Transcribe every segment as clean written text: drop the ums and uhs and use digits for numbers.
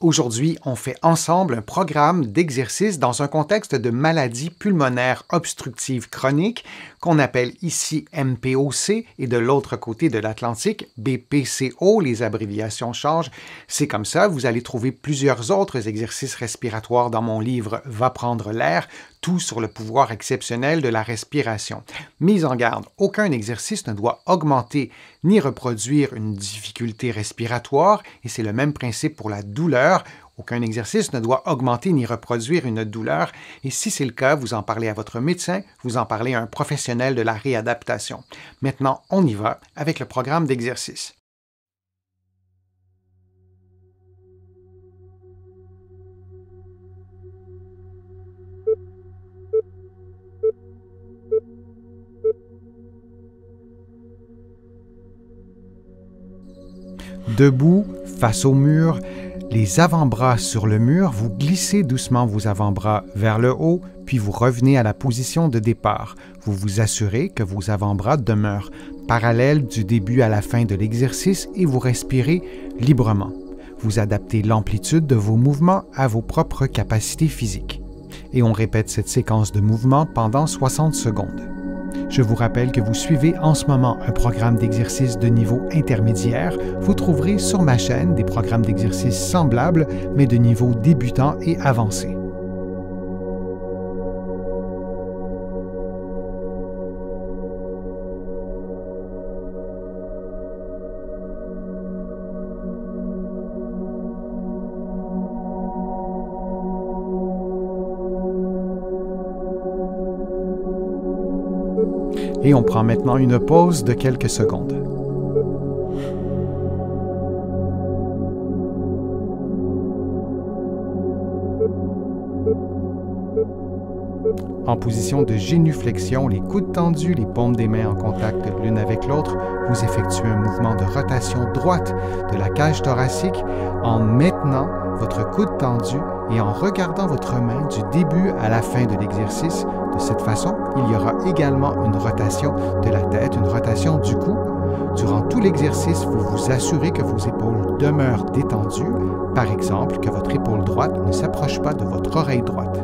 Aujourd'hui, on fait ensemble un programme d'exercice dans un contexte de maladie pulmonaire obstructive chronique qu'on appelle ici MPOC et de l'autre côté de l'Atlantique BPCO, les abréviations changent. C'est comme ça, vous allez trouver plusieurs autres exercices respiratoires dans mon livre Va prendre l'air, tout sur le pouvoir exceptionnel de la respiration. Mise en garde, aucun exercice ne doit augmenter ni reproduire une difficulté respiratoire et c'est le même principe pour la douleur. Aucun exercice ne doit augmenter ni reproduire une douleur et si c'est le cas, vous en parlez à votre médecin, vous en parlez à un professionnel de la réadaptation. Maintenant, on y va avec le programme d'exercice. Debout, face au mur, les avant-bras sur le mur, vous glissez doucement vos avant-bras vers le haut, puis vous revenez à la position de départ. Vous vous assurez que vos avant-bras demeurent parallèles du début à la fin de l'exercice et vous respirez librement. Vous adaptez l'amplitude de vos mouvements à vos propres capacités physiques. Et on répète cette séquence de mouvements pendant 60 secondes. Je vous rappelle que vous suivez en ce moment un programme d'exercice de niveau intermédiaire. Vous trouverez sur ma chaîne des programmes d'exercice semblables, mais de niveau débutant et avancé. Et on prend maintenant une pause de quelques secondes. En position de génuflexion, les coudes tendus, les paumes des mains en contact l'une avec l'autre, vous effectuez un mouvement de rotation droite de la cage thoracique en maintenant votre coude tendu et en regardant votre main du début à la fin de l'exercice. De cette façon, il y aura également une rotation de la tête, une rotation du cou. Durant tout l'exercice, vous vous assurez que vos épaules demeurent détendues. Par exemple, que votre épaule droite ne s'approche pas de votre oreille droite.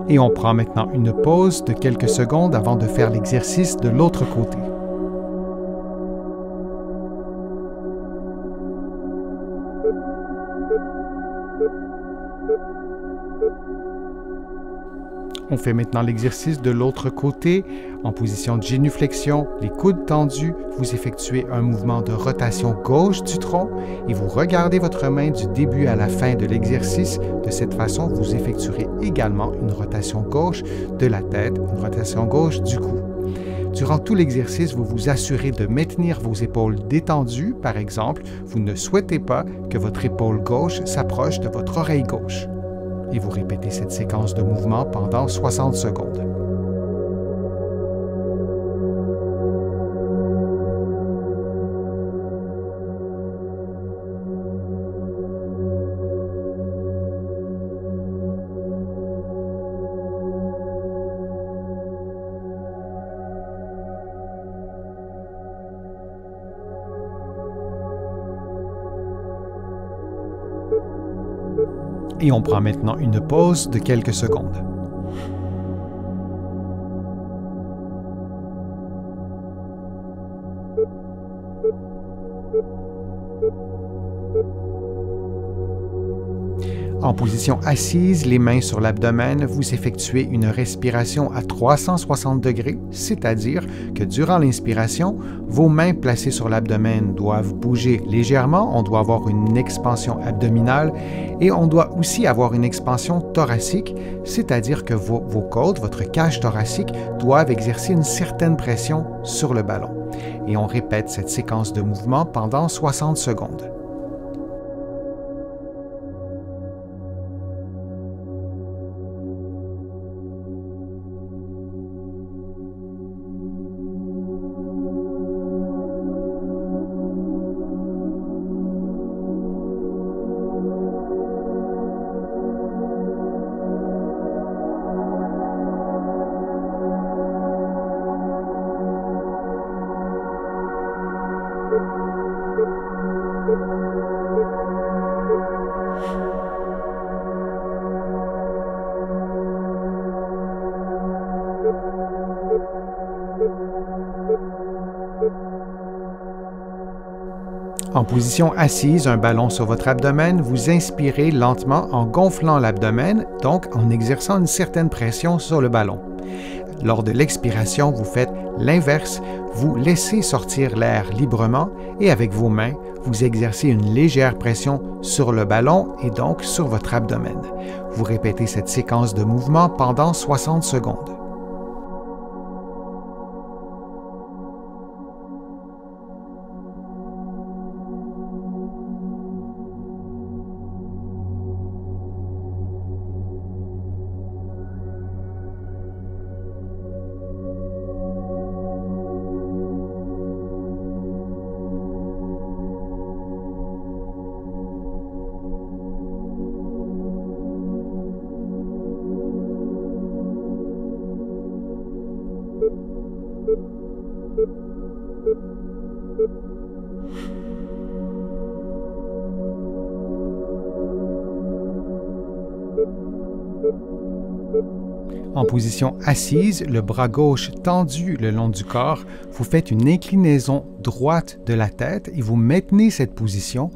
Et on prend maintenant une pause de quelques secondes avant de faire l'exercice de l'autre côté. On fait maintenant l'exercice de l'autre côté. En position de génuflexion, les coudes tendus, vous effectuez un mouvement de rotation gauche du tronc et vous regardez votre main du début à la fin de l'exercice. De cette façon, vous effectuerez également une rotation gauche de la tête, une rotation gauche du cou. Durant tout l'exercice, vous vous assurez de maintenir vos épaules détendues. Par exemple, vous ne souhaitez pas que votre épaule gauche s'approche de votre oreille gauche. Et vous répétez cette séquence de mouvements pendant 60 secondes. Et on prend maintenant une pause de quelques secondes. En position assise, les mains sur l'abdomen, vous effectuez une respiration à 360 degrés, c'est-à-dire que durant l'inspiration, vos mains placées sur l'abdomen doivent bouger légèrement, on doit avoir une expansion abdominale et on doit aussi avoir une expansion thoracique, c'est-à-dire que vos côtes, votre cage thoracique, doivent exercer une certaine pression sur le ballon. Et on répète cette séquence de mouvements pendant 60 secondes. En position assise, un ballon sur votre abdomen, vous inspirez lentement en gonflant l'abdomen, donc en exerçant une certaine pression sur le ballon. Lors de l'expiration, vous faites l'inverse, vous laissez sortir l'air librement et avec vos mains, vous exercez une légère pression sur le ballon et donc sur votre abdomen. Vous répétez cette séquence de mouvements pendant 60 secondes. En position assise, le bras gauche tendu le long du corps, vous faites une inclinaison droite de la tête et vous maintenez cette position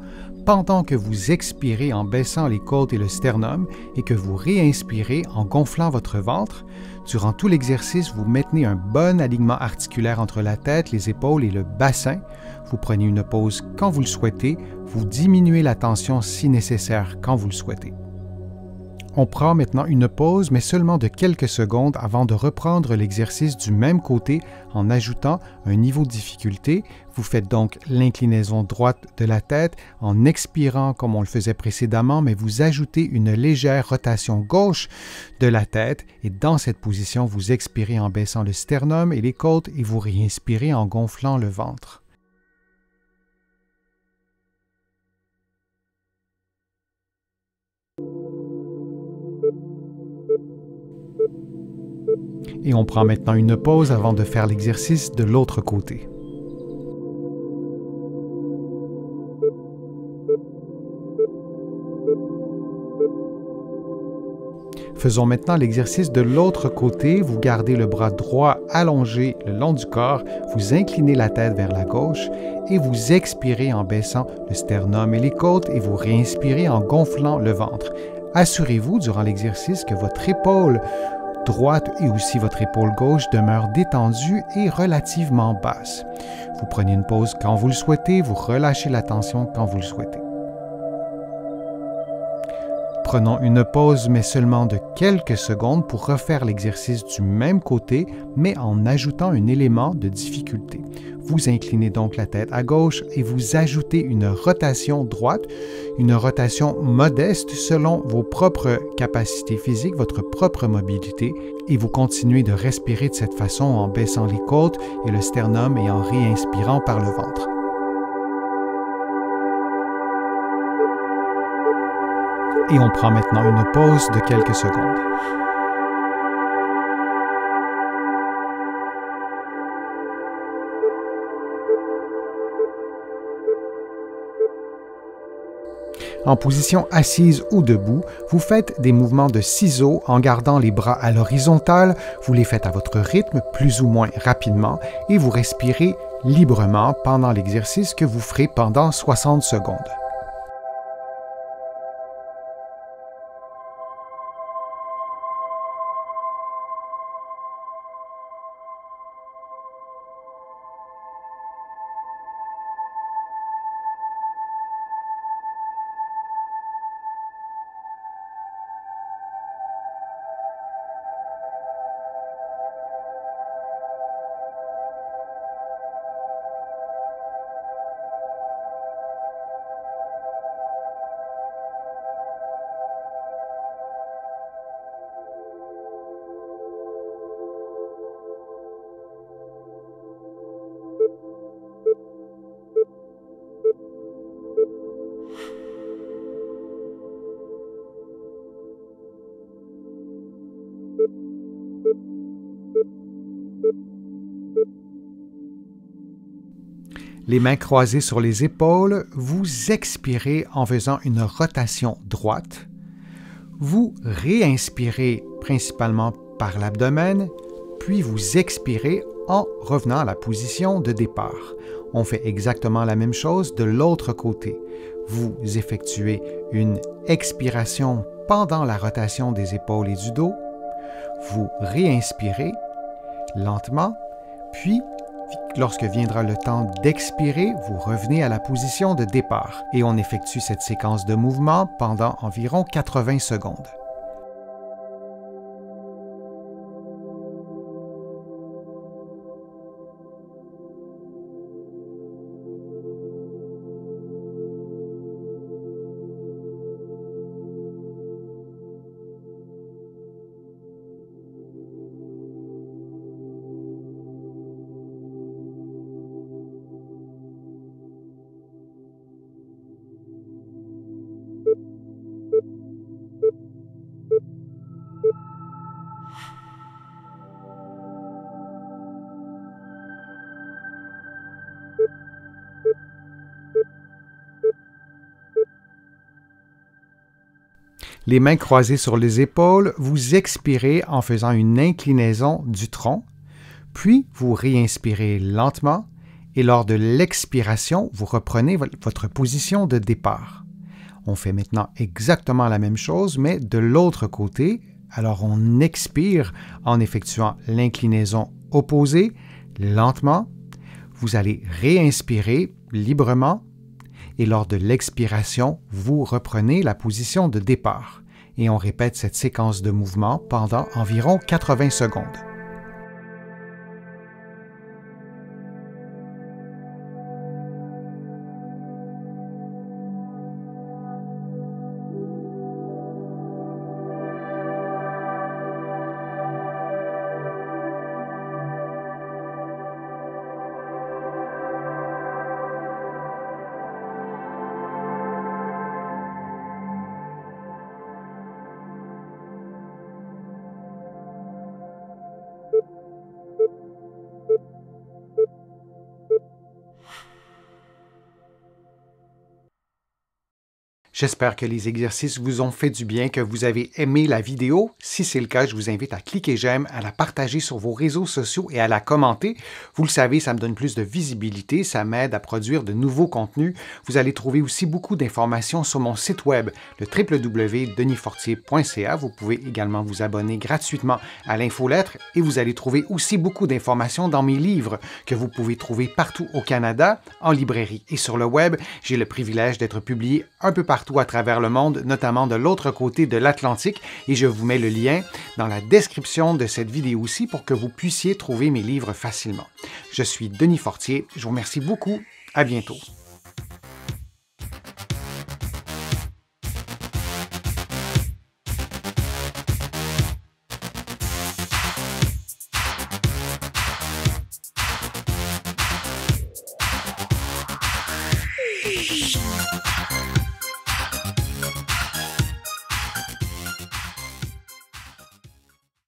pendant que vous expirez en baissant les côtes et le sternum et que vous réinspirez en gonflant votre ventre. Durant tout l'exercice, vous maintenez un bon alignement articulaire entre la tête, les épaules et le bassin. Vous prenez une pause quand vous le souhaitez, vous diminuez la tension si nécessaire quand vous le souhaitez. On prend maintenant une pause, mais seulement de quelques secondes avant de reprendre l'exercice du même côté en ajoutant un niveau de difficulté. Vous faites donc l'inclinaison droite de la tête en expirant comme on le faisait précédemment, mais vous ajoutez une légère rotation gauche de la tête et dans cette position, vous expirez en baissant le sternum et les côtes et vous réinspirez en gonflant le ventre. Et on prend maintenant une pause avant de faire l'exercice de l'autre côté. Faisons maintenant l'exercice de l'autre côté. Vous gardez le bras droit allongé le long du corps, vous inclinez la tête vers la gauche et vous expirez en baissant le sternum et les côtes et vous réinspirez en gonflant le ventre. Assurez-vous durant l'exercice que votre épaule droite et aussi votre épaule gauche demeure détendue et relativement basse. Vous prenez une pause quand vous le souhaitez, vous relâchez la tension quand vous le souhaitez. Prenons une pause, mais seulement de quelques secondes pour refaire l'exercice du même côté, mais en ajoutant un élément de difficulté. Vous inclinez donc la tête à gauche et vous ajoutez une rotation droite, une rotation modeste selon vos propres capacités physiques, votre propre mobilité, et vous continuez de respirer de cette façon en baissant les côtes et le sternum et en réinspirant par le ventre. Et on prend maintenant une pause de quelques secondes. En position assise ou debout, vous faites des mouvements de ciseaux en gardant les bras à l'horizontale, vous les faites à votre rythme, plus ou moins rapidement, et vous respirez librement pendant l'exercice que vous ferez pendant 60 secondes. Les mains croisées sur les épaules, vous expirez en faisant une rotation droite. Vous réinspirez principalement par l'abdomen, puis vous expirez en revenant à la position de départ. On fait exactement la même chose de l'autre côté. Vous effectuez une expiration pendant la rotation des épaules et du dos. Vous réinspirez lentement, puis lorsque viendra le temps d'expirer, vous revenez à la position de départ et on effectue cette séquence de mouvements pendant environ 80 secondes. Les mains croisées sur les épaules, vous expirez en faisant une inclinaison du tronc, puis vous réinspirez lentement et lors de l'expiration, vous reprenez votre position de départ. On fait maintenant exactement la même chose, mais de l'autre côté. Alors on expire en effectuant l'inclinaison opposée, lentement. Vous allez réinspirer librement et lors de l'expiration, vous reprenez la position de départ. Et on répète cette séquence de mouvements pendant environ 80 secondes. J'espère que les exercices vous ont fait du bien, que vous avez aimé la vidéo. Si c'est le cas, je vous invite à cliquer j'aime, à la partager sur vos réseaux sociaux et à la commenter. Vous le savez, ça me donne plus de visibilité, ça m'aide à produire de nouveaux contenus. Vous allez trouver aussi beaucoup d'informations sur mon site web, le www.denisfortier.ca. Vous pouvez également vous abonner gratuitement à l'infolettre et vous allez trouver aussi beaucoup d'informations dans mes livres que vous pouvez trouver partout au Canada, en librairie et sur le web. J'ai le privilège d'être publié un peu partout à travers le monde, notamment de l'autre côté de l'Atlantique, et je vous mets le lien dans la description de cette vidéo aussi pour que vous puissiez trouver mes livres facilement. Je suis Denis Fortier, je vous remercie beaucoup, à bientôt.